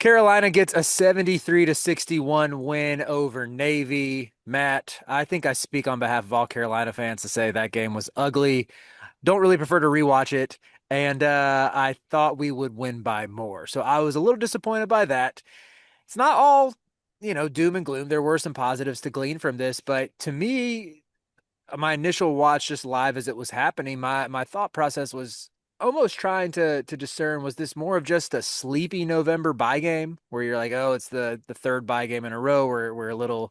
Carolina gets a 73-61 win over Navy. Matt, I think I speak on behalf of all Carolina fans to say that game was ugly. Don't really prefer to rewatch it, and I thought we would win by more. So I was a little disappointed by that. It's not all, doom and gloom. There were some positives to glean from this, but to me, my initial watch just live as it was happening, my thought process was almost trying to discern, was this more of just a sleepy November bye game where you're like, oh, it's the third bye game in a row where we're a little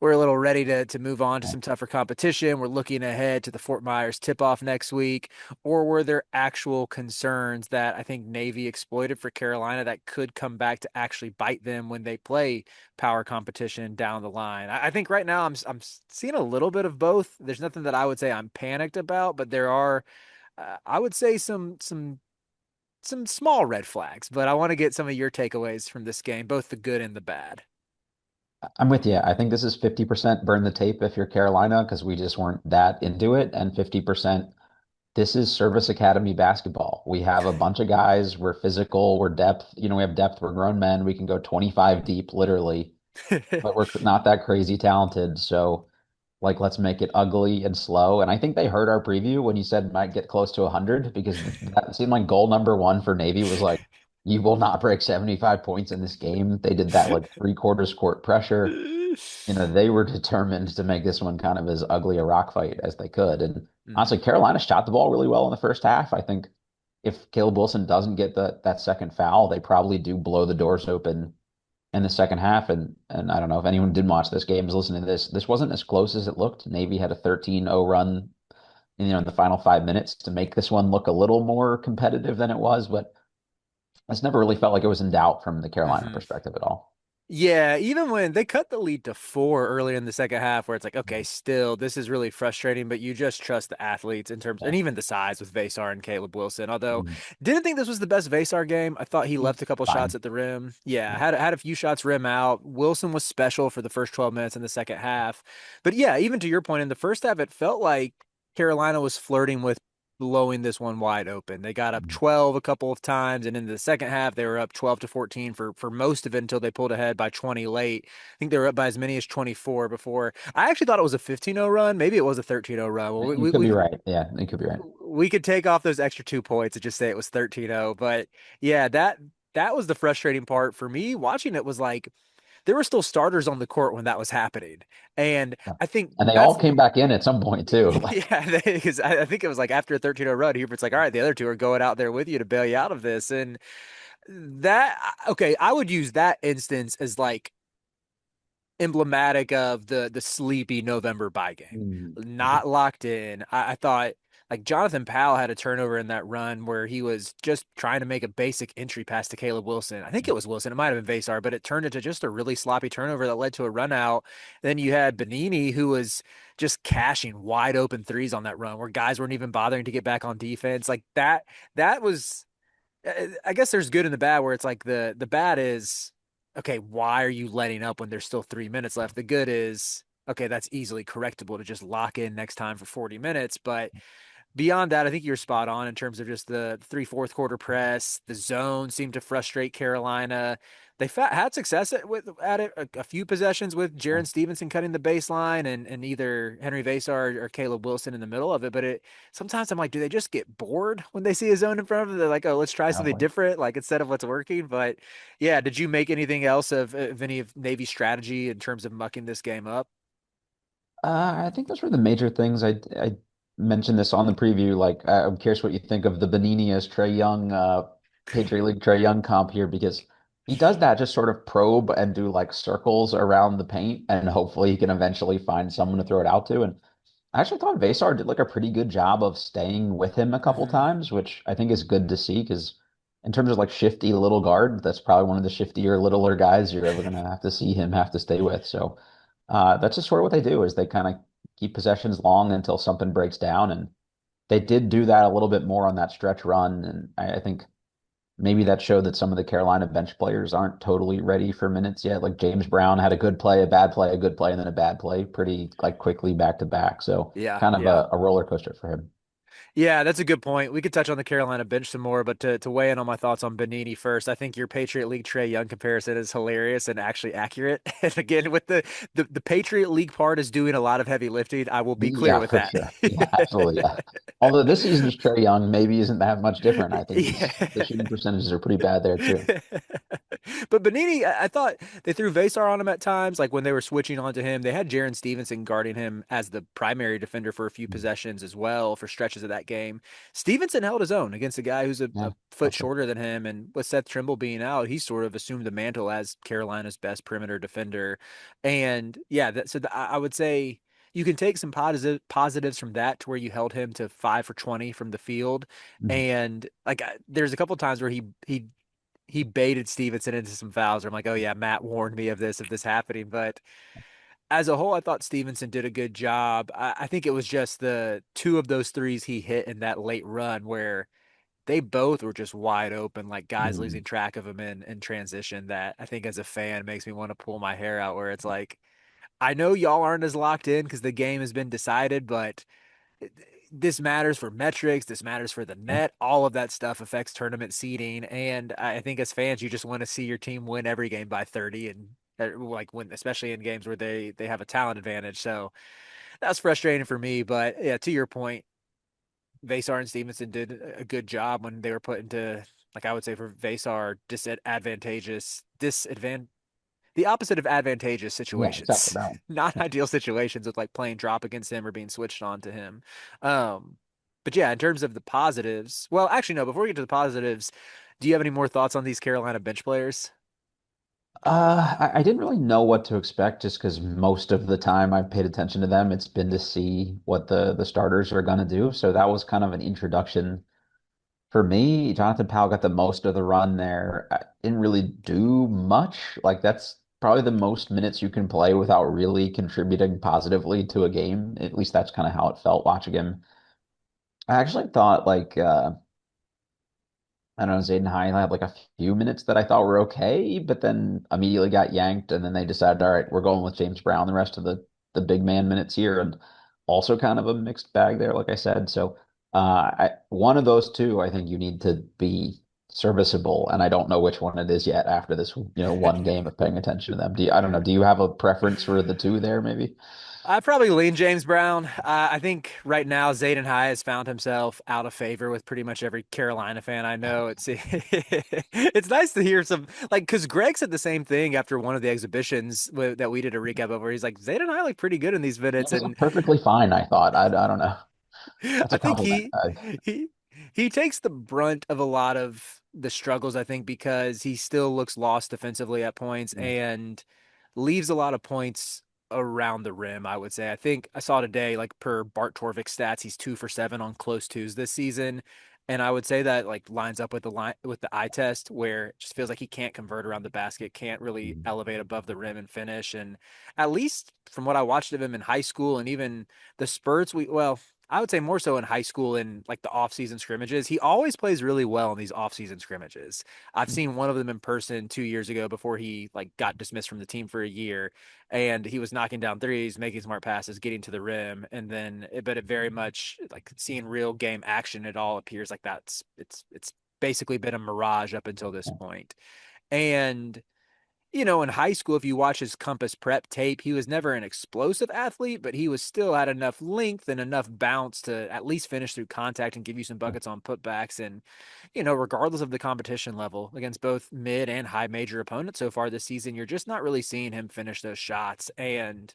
ready to move on to some tougher competition. We're looking ahead to the Fort Myers tip-off next week. Or were there actual concerns that I think Navy exploited for Carolina that could come back to actually bite them when they play power competition down the line? I think right now I'm seeing a little bit of both. There's nothing that I would say I'm panicked about, but there are, I would say, some small red flags. But I want to get some of your takeaways from this game, both the good and the bad. I'm with you. I think this is 50% burn the tape if you're Carolina because we just weren't that into it, and 50% this is Service Academy basketball. We have a bunch of guys, we're physical, we're depth, we have depth, we're grown men, we can go 25 deep literally, but we're not that crazy talented. So like let's make it ugly and slow. And I think they heard our preview when you said might get close to 100 because that seemed like goal number one for Navy was like, you will not break 75 points in this game. They did that like three-quarters court pressure. They were determined to make this one kind of as ugly a rock fight as they could. And honestly, Mhm. Carolina shot the ball really well in the first half. I think if Caleb Wilson doesn't get that second foul, they probably do blow the doors open in the second half. And I don't know if anyone did watch this game is listening to this. This wasn't as close as it looked. Navy had a 13-0 run, in the final 5 minutes to make this one look a little more competitive than it was, but it's never really felt like it was in doubt from the Carolina Mhm. perspective at all. Yeah, even when they cut the lead to four early in the second half, where it's like, okay, still, this is really frustrating, but you just trust the athletes in terms, Yeah. and even the size with Vasar and Caleb Wilson. Although, Mhm. didn't think this was the best Vasar game. I thought he left a couple shots Fine. at the rim. Yeah, Yeah. had a few shots rim out. Wilson was special for the first 12 minutes in the second half. But yeah, even to your point, in the first half, it felt like Carolina was flirting with blowing this one wide open. They got up Mhm. 12 a couple of times, and in the second half, they were up 12-14 for most of it until they pulled ahead by 20 late. I think they were up by as many as 24 before. I actually thought it was a 15-0 run. Maybe it was a 13-0 run. Well, You could be right. Yeah, you could be right. we could take off those extra 2 points and just say it was 13-0. But yeah, that was the frustrating part for me. Watching it was like there were still starters on the court when that was happening. And Yeah. I think And they all that's came back in at some point too. Like, yeah, because I think it was like after a 13-0 run, Hubert's like, all right, the other two are going out there with you to bail you out of this. And that, okay, I would use that instance as like emblematic of the sleepy November bye game. mm, Not locked in. I thought like Jonathan Powell had a turnover in that run where he was just trying to make a basic entry pass to Caleb Wilson. I think it was Wilson. It might have been Vasar, but it turned into just a really sloppy turnover that led to a run out. Then you had Benini who was just cashing wide open threes on that run where guys weren't even bothering to get back on defense. Like that was I guess there's good and the bad where it's like the bad is okay, why are you letting up when there's still 3 minutes left? The good is okay, that's easily correctable to just lock in next time for 40 minutes. But beyond that, I think you're spot on in terms of just the three fourth quarter press. The zone seemed to frustrate Carolina. They had success at it a few possessions with Jaron Stevenson cutting the baseline and either Henry Vasar or Caleb Wilson in the middle of it. But sometimes I'm like, do they just get bored when they see a zone in front of them? They're like, oh, let's try something probably. different, like instead of what's working. But yeah, did you make anything else of any of Navy's strategy in terms of mucking this game up? I think those were the major things. I mentioned this on the preview. Like, I'm curious what you think of the Benini as Trey Young, Patriot League Trey Young comp here because he does that just sort of probe and do like circles around the paint, and hopefully he can eventually find someone to throw it out to. And I actually thought Vasar did like a pretty good job of staying with him a couple Hmm. times, which I think is good to see because in terms of like shifty little guard, that's probably one of the shiftier, littler guys you're ever gonna have to see him have to stay with. So that's just sort of what they do is they kind of keep possessions long until something breaks down. And they did do that a little bit more on that stretch run. And I think maybe that showed that some of the Carolina bench players aren't totally ready for minutes yet. Like James Brown had a good play, a bad play, a good play, and then a bad play pretty like quickly back to back. So Yeah, kind of yeah. a roller coaster for him. Yeah, that's a good point. We could touch on the Carolina bench some more, but to weigh in on my thoughts on Benini first, I think your Patriot League Trae Young comparison is hilarious and actually accurate. And again, with the Patriot League part is doing a lot of heavy lifting. I will be clear Yeah, with for that. sure. Yeah, absolutely. Yeah. Although this season's Trae Young maybe isn't that much different. I think Yeah. the shooting percentages are pretty bad there too. But Benini, I thought they threw Vasar on him at times, like when they were switching onto him. They had Jaron Stevenson guarding him as the primary defender for a few possessions as well for stretches of that game. Stevenson held his own against a guy who's Yeah, a foot for sure. shorter than him, and with Seth Trimble being out, he sort of assumed the mantle as Carolina's best perimeter defender. And yeah, I would say you can take some positives from that to where you held him to 5 for 20 from the field. Mhm. And like there's a couple times where he baited Stevenson into some fouls. Where I'm like, oh yeah, Matt warned me of this happening. But as a whole, I thought Stevenson did a good job. I think it was just the two of those threes he hit in that late run where they both were just wide open, like guys Mhm. losing track of him in transition. That I think as a fan makes me want to pull my hair out. Where it's like, I know y'all aren't as locked in because the game has been decided, but this matters for metrics. This matters for the Yeah. net. All of that stuff affects tournament seeding. And I think as fans, you just want to see your team win every game by 30 and like when, especially in games where they have a talent advantage. So that's frustrating for me. But yeah, to your point, Vasar and Stevenson did a good job when they were put into, like I would say for Vasar, disadvantage, the opposite of advantageous Yeah, exactly situations, that one. not Yeah. ideal situations with like playing drop against him or being switched on to him. Um, but yeah, in terms of the positives, well, actually, no, before we get to the positives, do you have any more thoughts on these Carolina bench players? I didn't really know what to expect just because most of the time I've paid attention to them, it's been to see what the starters are going to do. So that was kind of an introduction for me. Jonathan Powell got the most of the run there. I didn't really do much. Like that's probably the most minutes you can play without really contributing positively to a game. At least that's kind of how it felt watching him. I actually thought I don't know, Zayden High had like a few minutes that I thought were okay, but then immediately got yanked, and then they decided, all right, we're going with James Brown the rest of the big man minutes here, and also kind of a mixed bag there, like I said. So one of those two, I think you need to be serviceable, and I don't know which one it is yet after this, one game of paying attention to them. I don't know. Do you have a preference for the two there, maybe? I probably lean James Brown. I think right now Zayden High has found himself out of favor with pretty much every Carolina fan I know. It's it's nice to hear some like because Greg said the same thing after one of the exhibitions that we did a recap of where he's like Zayden High look pretty good in these He minutes, was and perfectly fine, I thought. I don't know. That's I a think compliment. he he takes the brunt of a lot of the struggles, I think, because he still looks lost defensively at points and leaves a lot of points around the rim, I would say. I think I saw today, like per Bart Torvik stats, he's 2 for 7 on close twos this season. And I would say that like lines up with the eye test where it just feels like he can't convert around the basket, can't really Mhm. elevate above the rim and finish. And at least from what I watched of him in high school and even the spurts I would say more so in high school in like the off-season scrimmages. He always plays really well in these off-season scrimmages. I've seen one of them in person 2 years ago before he like got dismissed from the team for a year, and he was knocking down threes, making smart passes, getting to the rim, and then but it very much like seeing real game action. It all appears like it's basically been a mirage up until this point. And in high school, if you watch his Compass Prep tape, he was never an explosive athlete, but he was still had enough length and enough bounce to at least finish through contact and give you some buckets on putbacks. And, regardless of the competition level against both mid and high major opponents so far this season, you're just not really seeing him finish those shots. And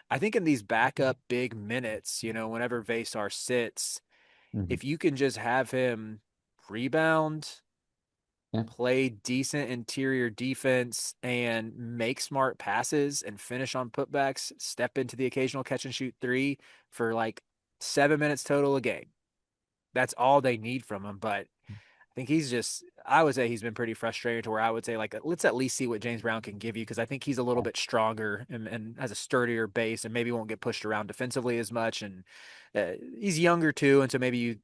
I think in these backup big minutes, whenever Vasar sits, Mhm. if you can just have him rebound, Yeah. play decent interior defense and make smart passes and finish on putbacks, step into the occasional catch and shoot three for like 7 minutes total a game. That's all they need from him. But I think I would say he's been pretty frustrating to where I would say, like, let's at least see what James Brown can give you because I think he's a little bit stronger and has a sturdier base and maybe won't get pushed around defensively as much. And he's younger too. And so maybe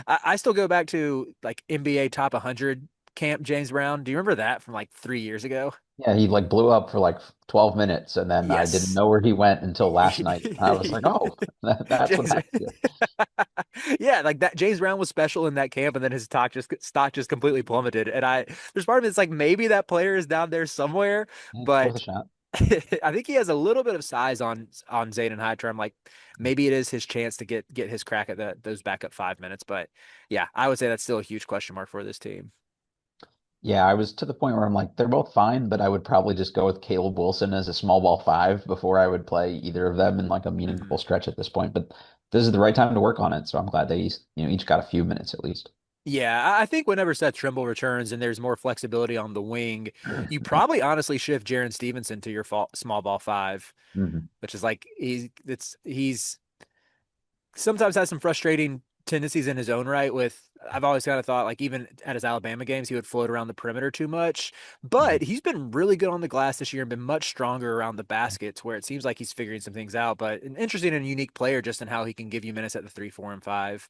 I still go back to like NBA top 100 camp James Brown? Do you remember that from like 3 years ago? Yeah, he like blew up for like 12 minutes and then I didn't Yes. know where he went until last night. I was like, oh, that's what James, happened here. yeah, like that. James Brown was special in that camp, and then his stock just completely plummeted. And there's part of me that's like maybe that player is down there somewhere, Yeah, it's worth a but shot. I think he has a little bit of size on Zayden Hyder. I'm like maybe it is his chance to get his crack at those backup 5 minutes. But yeah, I would say that's still a huge question mark for this team. Yeah, I was to the point where I'm like, they're both fine, but I would probably just go with Caleb Wilson as a small ball five before I would play either of them in like a meaningful Mhm. stretch at this point. But this is the right time to work on it, so I'm glad they, each got a few minutes at least. Yeah, I think whenever Seth Trimble returns and there's more flexibility on the wing, you probably honestly shift Jaron Stevenson to your small ball five, Mhm. which is like he's sometimes has some frustrating tendencies in his own right with I've always kind of thought like even at his Alabama games he would float around the perimeter too much, Mhm. but he's been really good on the glass this year and been much stronger around the basket to where it seems like he's figuring some things out, but an interesting and unique player just in how he can give you minutes at the 3, 4, and 5.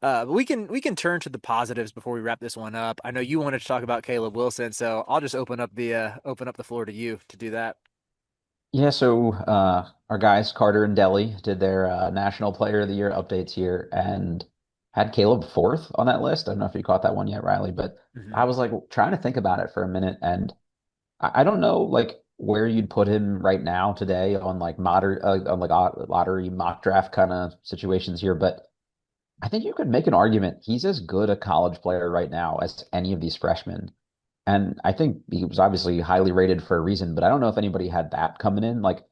But we can turn to the positives before we wrap this one up. I know you wanted to talk about Caleb Wilson, so I'll just open up the floor to you to do that. Yeah, so our guys, Carter and Delhi, did their National Player of the Year updates here and had Caleb fourth on that list. I don't know if you caught that one yet, Riley, but I Hmm. was like trying to think about it for a minute, and I don't know like where you'd put him right now today on like modern on like lottery mock draft kind of situations here, but I think you could make an argument he's as good a college player right now as any of these freshmen. And I think he was obviously highly rated for a reason, but I don't know if anybody had that coming in. Like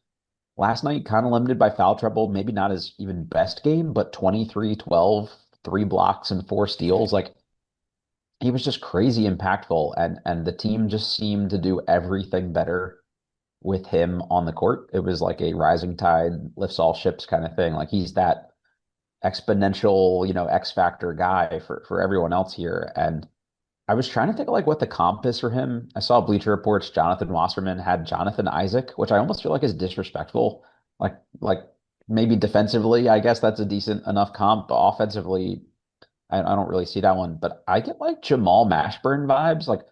last night, kind of limited by foul trouble, maybe not his even best game, but 23, 12, 3 blocks and 4 steals. Like he was just crazy impactful and the team just seemed to do everything better with him on the court. It was like a rising tide lifts all ships kind of thing. Like he's that exponential, X factor guy for everyone else here. And I was trying to think of like what the comp is for him. I saw Bleacher Reports, Jonathan Wasserman had Jonathan Isaac, which I almost feel like is disrespectful. Like maybe defensively, I guess that's a decent enough comp, but offensively, I don't really see that one. But I get like Jamal Mashburn vibes. Like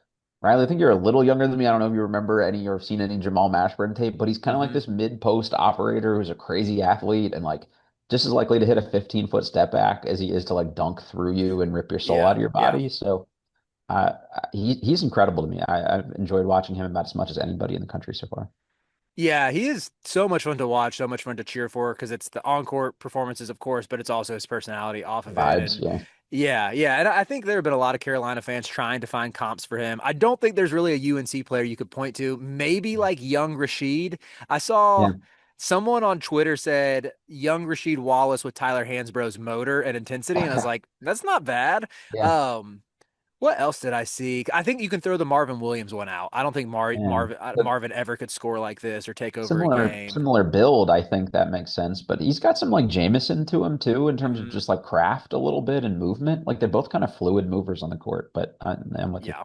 Riley, I think you're a little younger than me. I don't know if you remember any or have seen any Jamal Mashburn tape, but he's kind of like Hmm. this mid-post operator who's a crazy athlete and like just as likely to hit a 15-foot step back as he is to like dunk through you and rip your soul out Yeah, of your yeah. body. So he's incredible to me. I've enjoyed watching him about as much as anybody in the country so far. Yeah, he is so much fun to watch, so much fun to cheer for because it's the on-court performances, of course, but it's also his personality off of it. Vibes, And yeah. yeah, and I think there have been a lot of Carolina fans trying to find comps for him. I don't think there's really a UNC player you could point to. Maybe like young Rashid. I saw Yeah. someone on Twitter said young Rashid Wallace with Tyler Hansbrough's motor and intensity, and I was like, that's not bad. Yeah. Um, what else did I see? I think you can throw the Marvin Williams one out. I don't think Yeah. But Marvin ever could score like this or take over a similar game. similar build, I think that makes sense. But he's got some like Jameson to him too in terms of Hmm. just like craft a little bit and movement. Like they're both kind of fluid movers on the court, but I'm with you. Yeah.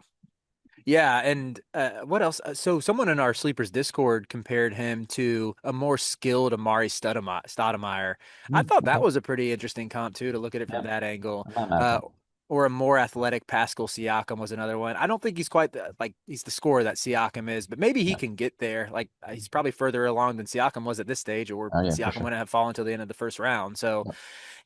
Yeah, and what else? So someone in our sleepers Discord compared him to a more skilled Amari Stoudemire. I thought that Okay. was a pretty interesting comp too to look at it from Yeah. that angle. I'm not mad at Uh, that. or a more athletic Pascal Siakam was another one. I don't think he's quite like he's the scorer that Siakam is, but maybe he Yeah. can get there. Like he's probably further along than Siakam was at this stage, or Oh yeah, for Siakam sure. wouldn't have fallen until the end of the first round. So Yep.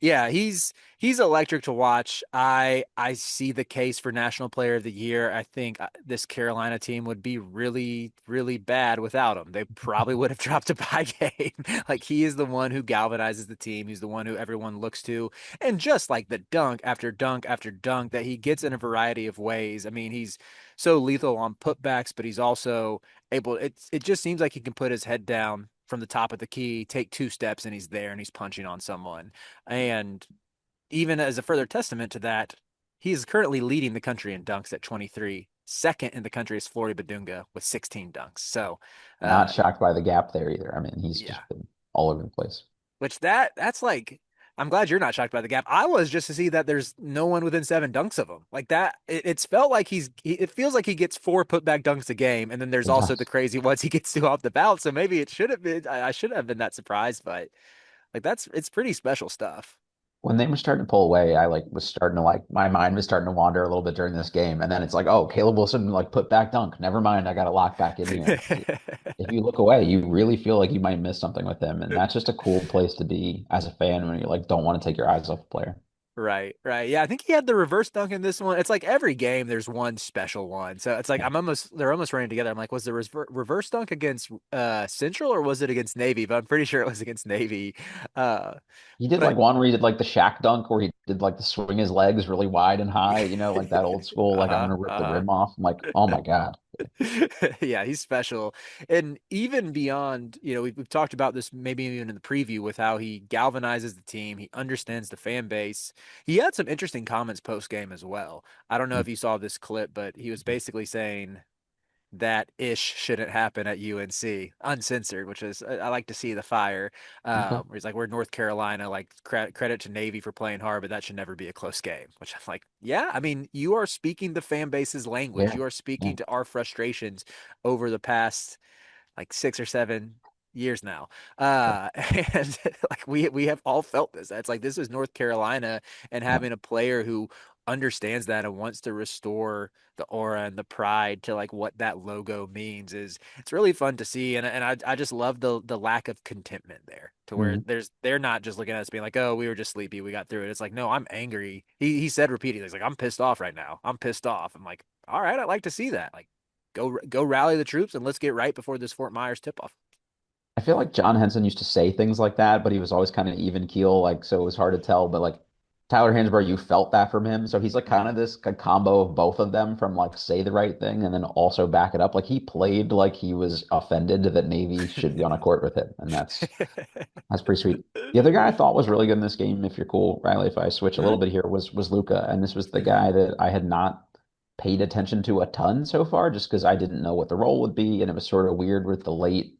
yeah, he's electric to watch. I see the case for National Player of the Year. I think this Carolina team would be really really bad without him. They probably would have dropped a bye game. Like he is the one who galvanizes the team. He's the one who everyone looks to. And just like the dunk after dunk after dunk that he gets in a variety of ways. I mean, he's so lethal on putbacks, but he's also able it just seems like he can put his head down from the top of the key, take 2 steps and he's there and he's punching on someone. And even as a further testament to that, he is currently leading the country in dunks at 23. Second in the country is Flory Badunga with 16 dunks. So, Not uh, shocked by the gap there either. I mean, he's yeah, just been all over the place. which that's like, I'm glad you're not shocked by the gap. I was just to see that there's no one within 7 dunks of him. Like that, it's felt like it feels like he gets 4 putback dunks a game, and then there's He also the does. crazy ones he gets to off the bounce. So maybe it should have been, I should have been that surprised, but like it's pretty special stuff. when they were starting to pull away, I like was starting to like my mind was starting to wander a little bit during this game, and then it's like, oh, Caleb Wilson like put back dunk. Never mind, I got to lock back in here. If you look away, you really feel like you might miss something with him, and that's just a cool place to be as a fan when you like don't want to take your eyes off the player. Right, right. Yeah, I think he had the reverse dunk in this one. It's like every game there's one special one. So it's like Yeah. they're almost running together. I'm like, was the reverse dunk against Central or was it against Navy? But I'm pretty sure it was against Navy. Uh He did but like one where he did like the Shaq dunk where he did like the swing his legs really wide and high, like that old school, like I'm uh-huh, gonna rip the uh-huh. rim off. I'm like, oh my God. Yeah, he's special. And even beyond, we've talked about this maybe even in the preview with how he galvanizes the team. He understands the fan base. He had some interesting comments post game as well. I don't know if you saw this clip, but he was basically saying that ish shouldn't happen at UNC, uncensored, which is I like to see the fire. Okay. Where he's like, we're North Carolina, like credit to Navy for playing hard, but that should never be a close game. Which I'm like, yeah, I mean, you are speaking the fan base's language. Yeah. You are Yeah. speaking to our frustrations over the past like 6 or 7 years now. Sure. And like we have all felt this. It's like this is North Carolina and Yeah. having a player who understands that and wants to restore the aura and the pride to like what that logo means is it's really fun to see and I just love the lack of contentment there to where Mhm. they're not just looking at us being like, oh, we were just sleepy, we got through it. It's like, no, I'm angry. He said repeatedly, he's like, I'm pissed off right now, I'm pissed off. I'm like, all right, I'd like to see that. Like, go rally the troops and let's get right before this Fort Myers tip off. I feel like John Henson used to say things like that, but he was always kind of even keel, like so it was hard to tell. But like Tyler Hansbrough, you felt that from him. So he's like kind of Mm-hmm. this combo of both of them from like say the right thing and then also back it up. Like he played like he was offended that Navy should be on a court with him, and that's pretty sweet. The other guy I thought was really good in this game, if you're cool, Riley, if I switch a Hmm. little bit here, was Luca, and this was the guy that I had not paid attention to a ton so far, just because I didn't know what the role would be, and it was sort of weird with the late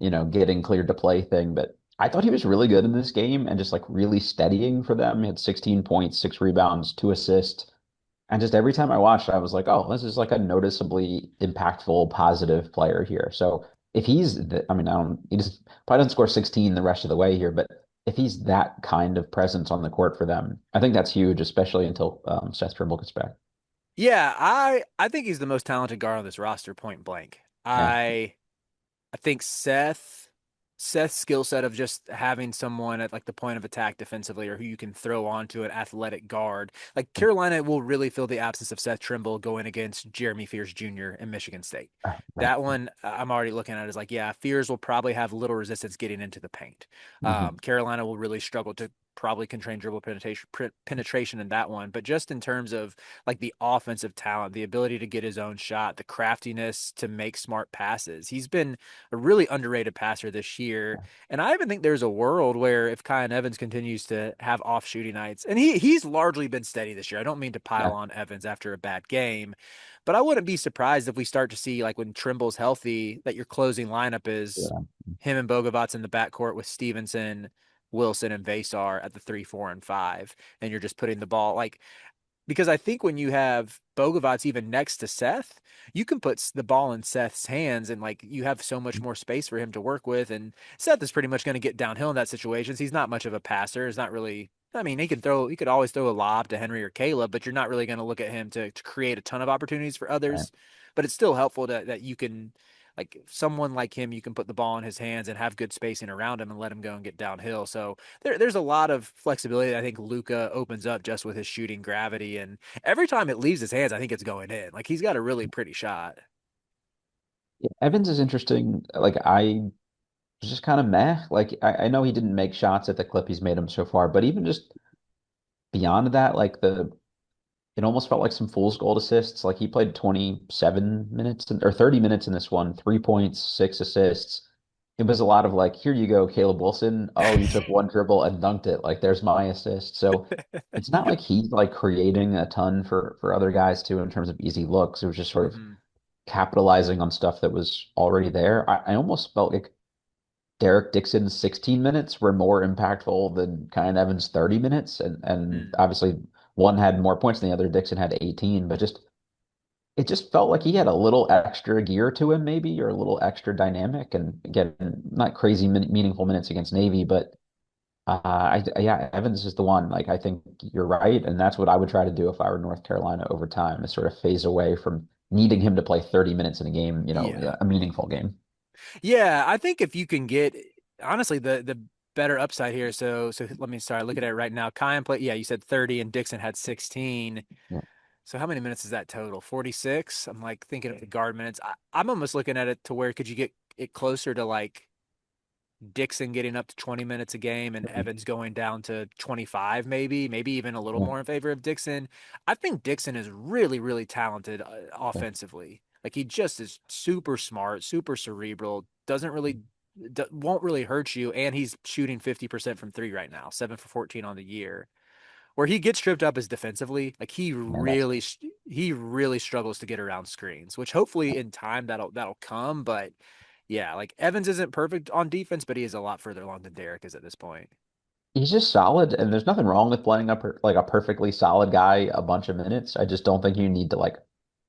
getting cleared to play thing. But I thought he was really good in this game and just like really steadying for them. He had 16 points, 6 rebounds, 2 assists. And just every time I watched, I was like, oh, this is like a noticeably impactful, positive player here. So if I mean, he just probably doesn't score 16 the rest of the way here, but if he's that kind of presence on the court for them, I think that's huge, especially until Seth Trimble gets back. Yeah, I think he's the most talented guard on this roster, point blank. Yeah. I think Seth's skill set of just having someone at like the point of attack defensively or who you can throw onto an athletic guard. Like Carolina will really feel the absence of Seth Trimble going against Jeremy Fears Jr. in Michigan State. Right. That one I'm already looking at is like, yeah, Fears will probably have little resistance getting into the paint. Hmm. Carolina will really struggle to probably constrain dribble penetration in that one. But just in terms of like the offensive talent, the ability to get his own shot, the craftiness to make smart passes, he's been a really underrated passer this year. And I even think there's a world where if Kyan Evans continues to have off shooting nights, and he's largely been steady this year. I don't mean to pile Yeah. on Evans after a bad game, but I wouldn't be surprised if we start to see like when Trimble's healthy, that your closing lineup is Yeah. him and Bogovats in the backcourt with Stevenson, Wilson, and Vasar at the 3, 4, and 5, and you're just putting the ball like because I think when you have Bogovats even next to Seth, you can put the ball in Seth's hands and like you have so much more space for him to work with. And Seth is pretty much going to get downhill in that situation. He's not much of a passer. He's not really. I mean, he could always throw a lob to Henry or Caleb, but you're not really going to look at him to create a ton of opportunities for Right. others. But it's still helpful that you can like someone like him, you can put the ball in his hands and have good spacing around him and let him go and get downhill. So there's a lot of flexibility that I think Luca opens up just with his shooting gravity. And every time it leaves his hands, I think it's going in. Like he's got a really pretty shot. Yeah, Evans is interesting. Like I was just kind of meh. Like I know he didn't make shots at the clip he's made him so far, but even just beyond that, like it almost felt like some fool's gold assists. Like he played 27 minutes or 30 minutes in this one, 3 points, 6 assists. It was a lot of like, here you go, Caleb Wilson. Oh, you took one dribble and dunked it. Like there's my assist. So it's not like he's like creating a ton for other guys too in terms of easy looks. It was just sort of Hmm. capitalizing on stuff that was already there. I almost felt like Derek Dixon's 16 minutes were more impactful than Kyan Evans' 30 minutes. And Hmm. obviously one had more points than the other. Dixon had 18, but just it just felt like he had a little extra gear to him, maybe, or a little extra dynamic. And again, not crazy meaningful minutes against Navy, but Yeah, Evans is the one. Like, I think you're right, and that's what I would try to do if I were North Carolina over time, is sort of phase away from needing him to play 30 minutes in a game, Yeah. a meaningful game. Yeah, I think if you can get honestly the better upside here. So let me start looking at it right now. Kyan played, yeah, you said 30 and Dixon had 16. Yeah. So how many minutes is that total? 46? I'm like thinking of the guard minutes. I'm almost looking at it to where could you get it closer to like Dixon getting up to 20 minutes a game and Evans going down to 25, maybe even a little Yeah. more in favor of Dixon. I think Dixon is really, really talented Yeah. offensively. Like he just is super smart, super cerebral, doesn't really, won't really hurt you. And he's shooting 50% from three right now, 7 for 14 on the year. Where he gets tripped up is defensively. Like Yeah, that's he really struggles to get around screens, which hopefully in time that'll come. But yeah, like Evans isn't perfect on defense, but he is a lot further along than Derek is at this point. he's just solid, and there's nothing wrong with playing up like a perfectly solid guy a bunch of minutes. I just don't think you need to like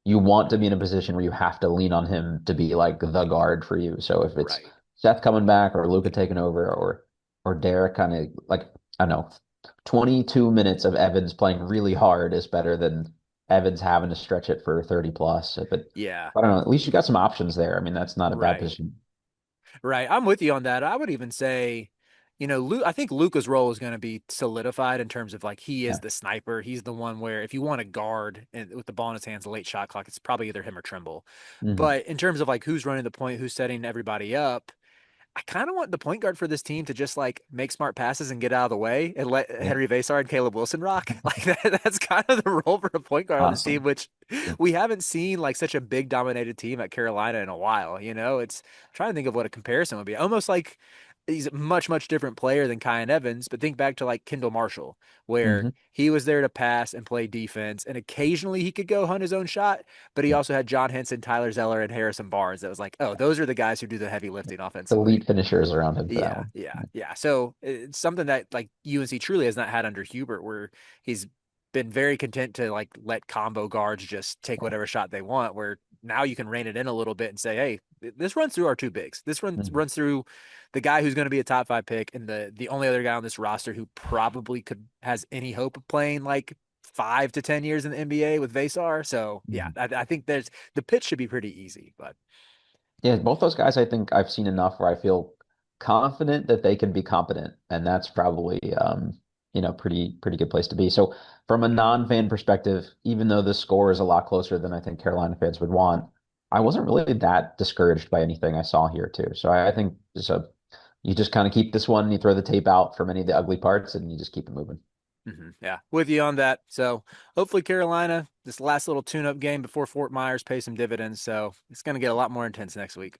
you want to be in a position where you have to lean on him to be like the guard for you. So if it's Right. Seth coming back or Luka taking over or Derek kind of like I don't know, 22 minutes of Evans playing really hard is better than Evans having to stretch it for 30 plus. But Yeah. I don't know, at least you got some options there. I mean, that's not a bad Right. position. Right. I'm with you on that. I would even say, I think Luca's role is going to be solidified in terms of like he is Yeah. the sniper. He's the one where if you want to guard and with the ball in his hands, a late shot clock, it's probably either him or Trimble. Hmm. But in terms of like who's running the point, who's setting everybody up, I kind of want the point guard for this team to just like make smart passes and get out of the way and let Yeah. Henry Vasar and Caleb Wilson rock. Like that's kind of the role for a point guard on this Honestly. team, which Yeah. we haven't seen like such a big dominated team at Carolina in a while. It's I'm trying to think of what a comparison would be. Almost like he's a much, much different player than Kyan Evans, but think back to like Kendall Marshall, where Hmm. he was there to pass and play defense, and occasionally he could go hunt his own shot, but he Yeah. also had John Henson, Tyler Zeller, and Harrison Barnes. That was like, oh, those are the guys who do the heavy lifting offensively. Elite finishers around him for that Yeah, one. yeah, yeah. So it's something that like UNC truly has not had under Hubert, where he's been very content to like let combo guards just take Yeah. whatever shot they want. Where now you can rein it in a little bit and say, hey, this runs through our two bigs. This Mhm. runs through the guy who's going to be a top five pick and the only other guy on this roster who probably could has any hope of playing like 5 to 10 years in the NBA with Vasar. So yeah, Mhm. I think there's the pitch should be pretty easy, but Yeah, both those guys, I think I've seen enough where I feel confident that they can be competent, and that's probably pretty good place to be. So from a non-fan perspective, even though the score is a lot closer than I think Carolina fans would want, I wasn't really that discouraged by anything I saw here too. So I think you just kind of keep this one, you throw the tape out from any of the ugly parts, and you just keep it moving. Yeah, with you on that. So hopefully Carolina, this last little tune-up game before Fort Myers pays some dividends. So it's going to get a lot more intense next week.